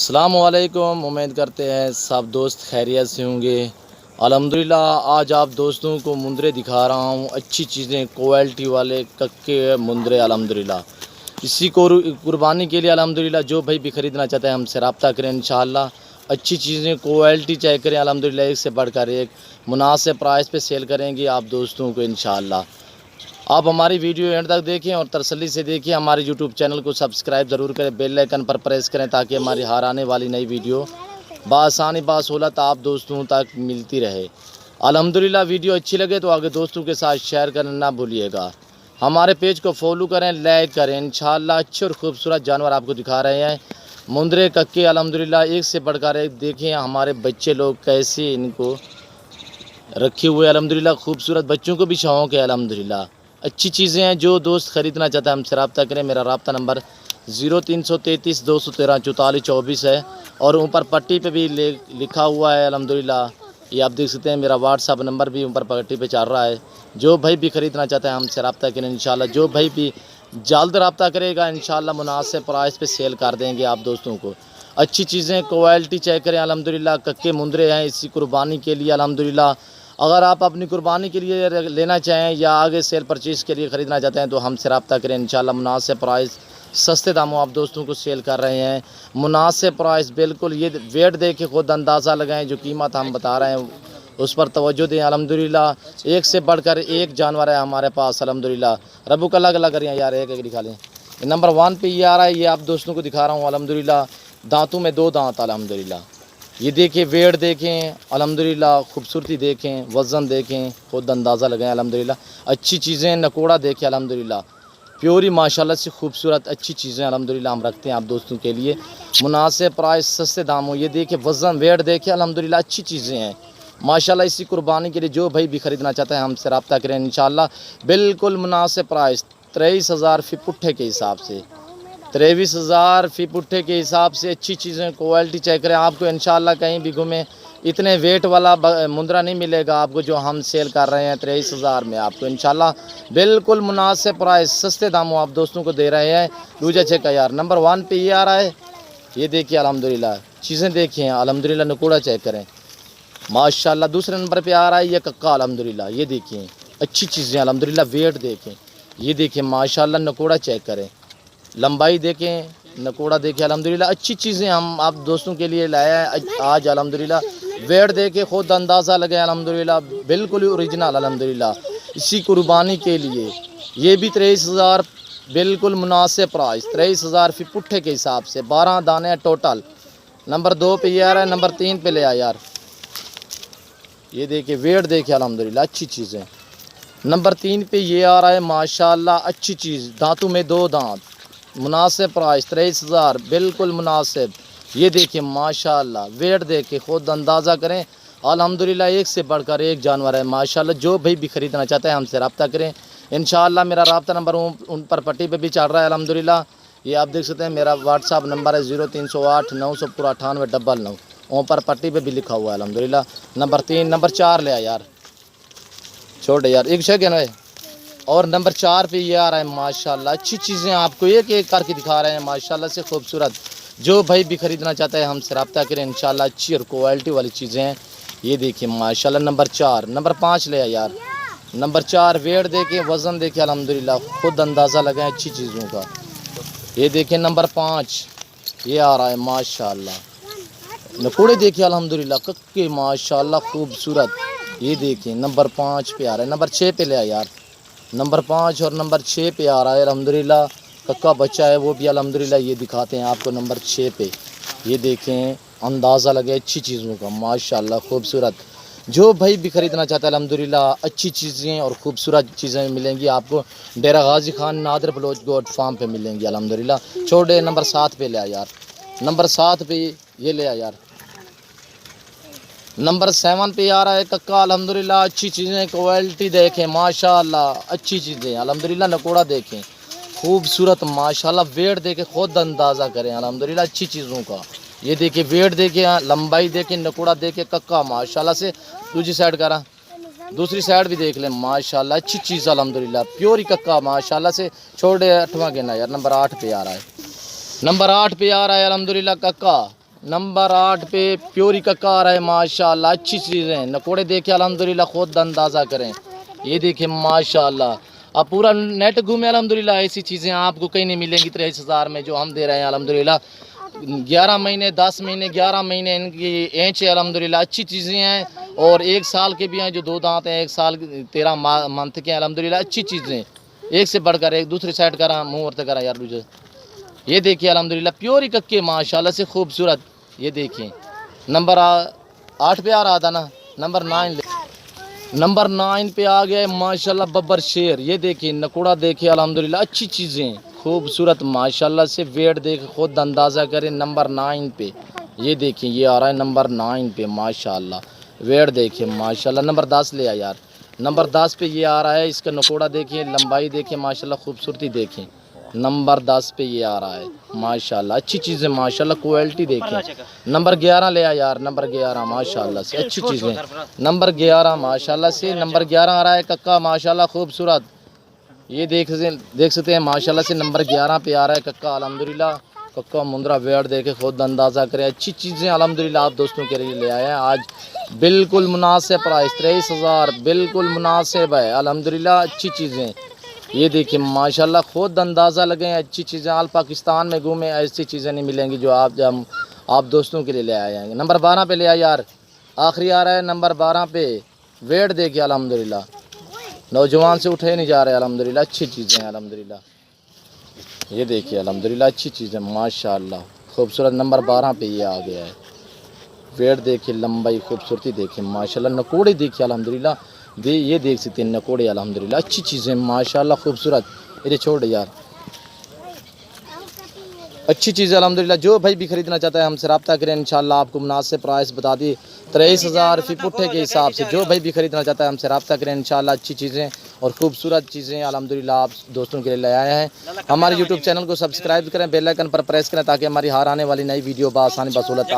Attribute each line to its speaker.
Speaker 1: अस्सलाम वालेकुम। उम्मीद करते हैं सब दोस्त खैरियत से होंगे। अल्हम्दुलिल्लाह आज आप दोस्तों को मुंदरे दिखा रहा हूँ, अच्छी चीज़ें क्वालिटी वाले कक्के मुंदरे। अल्हम्दुलिल्लाह इसी को कुर्बानी के लिए अल्हम्दुलिल्लाह जो भाई भी ख़रीदना चाहते हैं हमसे रब्ता करें। इंशाअल्लाह अच्छी चीज़ें क्वालिटी चेक करें। अल्हम्दुलिल्लाह एक से बढ़कर एक मुनासिब प्राइस पे सेल करेंगे आप दोस्तों को इंशाअल्लाह। आप हमारी वीडियो एंड तक देखें और तसल्ली से देखिए। हमारे यूट्यूब चैनल को सब्सक्राइब ज़रूर करें, बेल आइकन पर प्रेस करें ताकि हमारी हर आने वाली नई वीडियो बासानी बासहूलत आप दोस्तों तक मिलती रहे। अल्हम्दुलिल्लाह वीडियो अच्छी लगे तो आगे दोस्तों के साथ शेयर करना ना भूलिएगा। हमारे पेज को फॉलो करें, लाइक करें। इंशाअल्लाह अच्छे और ख़ूबसूरत जानवर आपको दिखा रहे हैं, मुंदरे कक्के। अल्हम्दुलिल्लाह एक से बढ़कर एक। देखें हमारे बच्चे लोग कैसे इनको रखे हुए। अल्हम्दुलिल्लाह खूबसूरत बच्चों को भी शौक़ है। अल्हम्दुलिल्लाह अच्छी चीज़ें हैं। जो दोस्त ख़रीदना चाहता है हमसे रब्ता करें। मेरा रब्ता नंबर 0333 213 44 24 है और ऊपर पट्टी पे भी लिखा हुआ है। अल्हम्दुलिल्लाह ये आप देख सकते हैं। मेरा व्हाट्सअप नंबर भी ऊपर पट्टी पे चल रहा है। जो भाई भी ख़रीदना चाहता है हमसे रब्ता करें। इंशाअल्लाह जो भाई भी जल्द रब्ता करेगा इंशाअल्लाह मुनासिब प्राइस पे सेल कर देंगे आप दोस्तों को। अच्छी चीज़ें क्वालिटी चेक करें। अल्हम्दुलिल्लाह कक्के मुंदरे हैं इसी कुर्बानी के लिए। अल्हम्दुलिल्लाह अगर आप अपनी कुर्बानी के लिए लेना चाहें या आगे सेल परचेज़ के लिए ख़रीदना चाहते हैं तो हमसे रब्ता करें। इंशाअल्लाह मुनासिब प्राइस, सस्ते दामों आप दोस्तों को सेल कर रहे हैं। मुनासिब प्राइस बिल्कुल। ये वेट दे के ख़ुद अंदाज़ा लगाएं। जो कीमत हम बता रहे हैं उस पर तवज्जो दें। अल्हम्दुलिल्लाह एक से बढ़कर एक जानवर है हमारे पास। अल्हम्दुलिल्लाह रब्बु का अलग अलग करें यार, एक एक दिखा लें। नंबर 1 पे ये आ रहा है, ये आप दोस्तों को दिखा रहा हूँ। अल्हम्दुलिल्लाह दांतों में 2 दांत। अल्हम्दुलिल्लाह ये देखें, वेट देखें। अल्हम्दुलिल्लाह खूबसूरती देखें, वज़न देखें, खुद अंदाज़ा लगाएं। अल्हम्दुलिल्लाह अच्छी चीज़ें। नकोड़ा देखें। अल्हम्दुलिल्लाह प्योरी माशाल्लाह से खूबसूरत अच्छी चीज़ें अल्हम्दुलिल्लाह हम रखते हैं आप दोस्तों के लिए। मुनासिब प्राइस, सस्ते दामों। ये देखें वज़न, वेट देखें। अल्हम्दुलिल्लाह अच्छी चीज़ें हैं माशाल्लाह। इसी कुर्बानी के लिए जो भाई भी ख़रीदना चाहता है हमसे रब्ता करें। इंशाअल्लाह बिल्कुल मुनासिब प्राइस। 23,000 फ़ी पुट्ठे के हिसाब से, 23,000 फ़ी पुट्ठे के हिसाब से अच्छी चीज़ें क्वालिटी चेक करें। आपको इंशाअल्लाह कहीं भी घूमें इतने वेट वाला मुंदरा नहीं मिलेगा आपको जो हम सेल कर रहे हैं 23,000 में। आपको इंशाअल्लाह बिल्कुल मुनासिब प्राइस, सस्ते दामों आप दोस्तों को दे रहे हैं। दूजा चेक का यार नंबर 1 पे ये आ रहा है। ये देखिए अल्हम्दुलिल्लाह चीज़ें देखिए। अल्हम्दुलिल्लाह नकोड़ा चेक करें माशाल्लाह। दूसरे नंबर पे आ रहा है ये कक्का। अल्हम्दुलिल्लाह ये देखिए अच्छी चीज़ें। अल्हम्दुलिल्लाह वेट देखें। ये देखिए माशाल्लाह नकोड़ा चेक करें, लंबाई देखें, नकोड़ा देखें। अल्हम्दुलिल्लाह अच्छी चीज़ें हम आप दोस्तों के लिए लाया है आज। अल्हम्दुलिल्लाह वेट देके ख़ुद अंदाज़ा लगे। अल्हम्दुलिल्लाह बिल्कुल ओरिजिनल। अल्हम्दुलिल्लाह इसी कुर्बानी के लिए ये भी 23,000 बिल्कुल मुनासिब प्राइस। 23,000 फ़ी पुट्ठे के हिसाब से 12 दाने टोटल। नंबर 2 पे ये आ रहा है। नंबर 3 पे ले आ यार। ये देखिए वेट देखिए। अल्हम्दुलिल्लाह अच्छी चीज़ें। नंबर 3 पे ये आ रहा है माशाल्लाह अच्छी चीज़। दांतों में 2 दांत। मुनासिब प्राइस 23,000 बिल्कुल मुनासिब। ये देखिए माशाल्लाह वेट देख के ख़ुद अंदाज़ा करें। अल्हम्दुलिल्लाह एक से बढ़कर एक जानवर है माशाल्लाह। जो भाई भी ख़रीदना चाहता है हमसे रब्ता करें। इंशाअल्लाह मेरा रब्ता नंबर उन पर पट्टी पे भी चल रहा है। अल्हम्दुलिल्लाह ये आप देख सकते हैं। मेरा व्हाट्सअप नंबर है 0308 900 98 99। ऊपर पट्टी पे भी लिखा हुआ है अल्हम्दुलिल्लाह। नंबर 3 नंबर 4 ले आ यार, छोड़ यार एक सेकंड है। और नंबर 4 पे ये आ रहा है माशाल्लाह अच्छी चीज़ें आपको एक एक करके दिखा रहे हैं माशाल्लाह से खूबसूरत। जो भाई भी ख़रीदना चाहता है हमसे रब्ता करें। इंशाअल्लाह अच्छी और क्वालिटी वाली चीज़ें हैं। ये देखिए माशाल्लाह नंबर 4। नंबर 5 ले यार। नंबर 4 वेट देखें, वज़न देखें। अल्हम्दुलिल्लाह खुद अंदाज़ा लगाएं अच्छी चीज़ों का। ये देखें नंबर 5 ये आ रहा है माशाल्लाह। नकोड़े देखिए अल्हम्दुलिल्लाह कक्के माशाल्लाह खूबसूरत। ये देखिए नंबर 5 पे आ रहा है। नंबर 6 पे ले आ यार। नंबर 5 और नंबर 6 पे आ रहा है। अल्हम्दुलिल्लाह कक्का बच्चा है वो भी अल्हम्दुलिल्लाह। ये दिखाते हैं आपको नंबर 6 पे। ये देखें अंदाज़ा लगे अच्छी चीज़ों का माशाल्लाह खूबसूरत। जो भाई भी ख़रीदना चाहता है अल्हम्दुलिल्लाह अच्छी चीज़ें और ख़ूबसूरत चीज़ें मिलेंगी आपको। डेरा गाजी खान नादर बलोच गोट फार्म पे मिलेंगी अल्हम्दुलिल्लाह। छोटे नंबर 7 पे ले आ यार। नंबर 7 पे ये ले आ यार। नंबर 7 पे आ रहा है कक्का। अल्हम्दुलिल्लाह अच्छी चीज़ें क्वालिटी देखें माशाल्लाह अच्छी चीज़ें। अल्हम्दुलिल्लाह नकोड़ा देखें खूबसूरत माशाल्लाह। वेट देखें ख़ुद अंदाज़ा करें अल्हम्दुलिल्लाह अच्छी चीज़ों का। ये देखिए वेट देखें, लंबाई देखें, नकोड़ा देखें कक्का माशाल्लाह से। दूसरी साइड करा, दूसरी साइड भी देख लें माशाल्लाह अच्छी चीज़ अल्हम्दुलिल्लाह प्योरी कक्का माशाल्लाह से। छोड़े 8वां गिना यार। नंबर 8 पे आ रहा है। नंबर 8 पे आ रहा है अल्हम्दुलिल्लाह कक्का। नंबर 8 पे प्योरी कक्का आ रहा है माशाल्लाह, अच्छी चीज़ें। नकोड़े देखे अल्हम्दुलिल्लाह, खुद अंदाज़ा करें। ये देखिए माशाल्लाह, अब पूरा नेट घूमे अल्हम्दुलिल्लाह, ऐसी चीज़ें आपको कहीं नहीं मिलेंगी 23,000 में जो हम दे रहे हैं अल्हम्दुलिल्लाह। 11 महीने 10 महीने 11 महीने इनकी एंच है अल्हम्दुलिल्लाह, अच्छी चीज़ें हैं। और 1 साल के भी हैं जो 2 दांत हैं, 1 साल 13 मंथ के हैं अल्हम्दुलिल्लाह, अच्छी चीज़ें। एक से बढ़कर एक। दूसरी साइड करा, मुँह और करा यार दूसरे। ये देखिए अल्हम्दुलिल्लाह प्योर कक्के माशाल्लाह से खूबसूरत। ये देखिए नंबर 8 पे आ रहा था ना, नंबर 9 पे आ गया माशाल्लाह बब्बर शेर। ये देखिए नकोड़ा देखिए अल्हम्दुलिल्लाह, अच्छी चीज़ें खूबसूरत माशाल्लाह से। वेट देख खुद अंदाज़ा करें। नंबर 9 पे ये देखिए, ये आ रहा है नंबर 9 पे माशाल्लाह। वेट देखिए माशाल्लाह। नंबर 10 ले आ यार। नंबर 10 पे ये आ रहा है, इसका नकोड़ा देखिए, लंबाई देखिए माशाल्लाह, खूबसूरती देखें। नंबर 10 पे ये आ रहा है माशाल्लाह, अच्छी चीज़ें माशाल्लाह, क्वालिटी देखें। नंबर 11 ले आ यार। नंबर 11 माशाल्लाह से अच्छी चीज़ें। नंबर 11 माशाल्लाह से, नंबर 11 आ रहा है कक्का माशाल्लाह खूबसूरत। ये देख सकते हैं माशाल्लाह से, नंबर 11 पे आ रहा है कक्का अल्हम्दुलिल्लाह। कक्का मुंद्रा वेट देखे खुद अंदाज़ा करें। अच्छी चीज़ें अल्हम्दुलिल्लाह आप दोस्तों के लिए ले आए हैं आज, बिल्कुल मुनासिब प्राइस 23,000, बिल्कुल मुनासिब है अल्हम्दुलिल्लाह, अच्छी चीज़ें। ये देखिए माशाल्लाह, खुद अंदाज़ा लगे, अच्छी चीज़ें। आल पाकिस्तान में घूमे ऐसी चीज़ें नहीं मिलेंगी जो आप दोस्तों के लिए ले आए हैं। नंबर 12 पे ले आए यार, आखिरी आ रहा है नंबर 12 पे। वेट देखिए अल्हम्दुलिल्लाह, नौजवान से उठे नहीं जा रहे अल्हम्दुलिल्लाह, अच्छी चीज़ें अल्हम्दुलिल्लाह। ये देखिए अल्हम्दुलिल्लाह, अच्छी चीज़ें माशाल्लाह खूबसूरत। नंबर 12 पे ये आ गया है। वेट देखिए, लंबाई खूबसूरती देखिए माशाल्लाह। नकोड़े देखिए अल्हम्दुलिल्लाह, ये देख सकते हैं नकोड़े अल्हम्दुलिल्लाह, अच्छी चीज़ें माशाल्लाह खूबसूरत। ये छोड़ यार, अच्छी चीज़ अल्हम्दुलिल्लाह। जो भाई भी ख़रीदना चाहता है हमसे रब्ता करें, इंशाल्लाह आपको मुनासिब प्राइस बता दी 23,000 फी पुट्ठे के हिसाब से। जो भाई भी ख़रीदना चाहता है हमसे रब्ता करें, इंशाल्लाह अच्छी चीज़ें और खूबसूरत चीज़ें अल्हम्दुलिल्लाह आप दोस्तों के लिए ले आए हैं। हमारे यूट्यूब चैनल को सब्सक्राइब करें, बेल आइकन पर प्रेस करें ताकि हमारी हर आने वाली नई वीडियो बआसानी बसहूलत